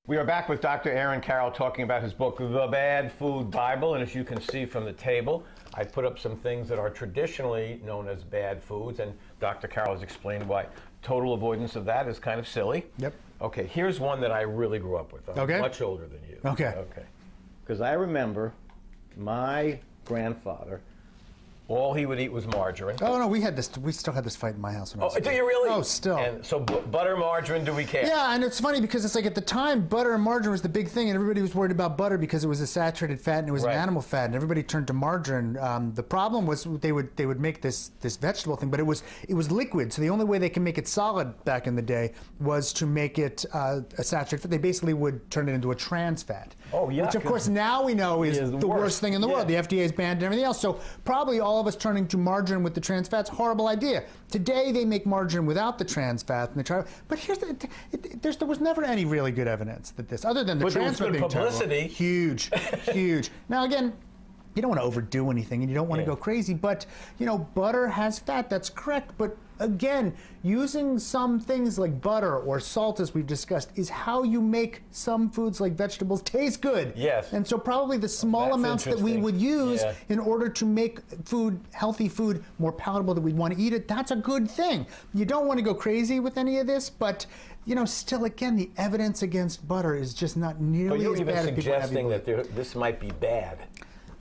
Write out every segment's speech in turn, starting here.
We are back with Dr. Aaron Carroll talking about his book, The Bad Food Bible. And as you can see from the table, I put up some things that are traditionally known as bad foods. And Dr. Carroll has explained why total avoidance of that is kind of silly. Yep. Okay, here's one that I really grew up with. I'm much older than you. Okay. Okay. Because I remember my grandfather, all he would eat was margarine. Oh no, we had this. We still had this fight in my house. When I was a do kid. you really? Oh, still. And so butter, margarine, do we care? Yeah, and it's funny because it's like at the time, butter and margarine was the big thing, and everybody was worried about butter because it was a saturated fat and it was an animal fat, and everybody turned to margarine. The problem was they would make this vegetable thing, but it was liquid. So the only way they can make it solid back in the day was to make it a saturated fat. They basically would turn it into a trans fat. Oh yeah. Which of course now we know is the worst thing in the world. The FDA has banned and everything else. So probably all of us turning to margarine with the trans fats, horrible idea. Today they make margarine without the trans fat, and they try. But here's there was never any really good evidence that this, other than the trans fat being publicity. Terrible, huge, huge. Now again, you don't want to overdo anything, and you don't want to go crazy. But you know, butter has fat. That's correct. But again, using some things like butter or salt, as we've discussed, is how you make some foods like vegetables taste good. Yes. And so probably the small amounts that we would use in order to make food, healthy food, more palatable that we'd want to eat it, that's a good thing. You don't want to go crazy with any of this, but you know, still, again, the evidence against butter is just not nearly as bad as people have. But you're even suggesting that this might be bad.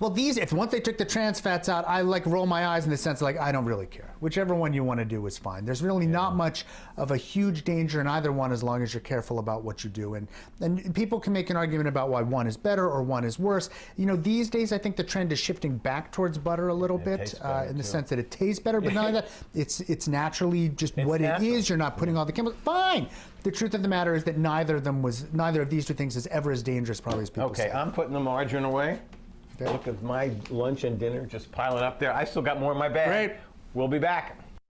Well, once they took the trans fats out, I like roll my eyes in the sense like I don't really care. Whichever one you want to do is fine. There's really not much of a huge danger in either one as long as you're careful about what you do. And people can make an argument about why one is better or one is worse. You know, these days I think the trend is shifting back towards butter a little bit in the sense that it tastes better. But not only that, it's naturally just what it is. You're not putting all the chemicals. Fine. The truth of the matter is that neither of these two things is ever as dangerous probably as people say. Okay, I'm putting the margarine away. Look at my lunch and dinner just piling up there. I still got more in my bag. Great. We'll be back.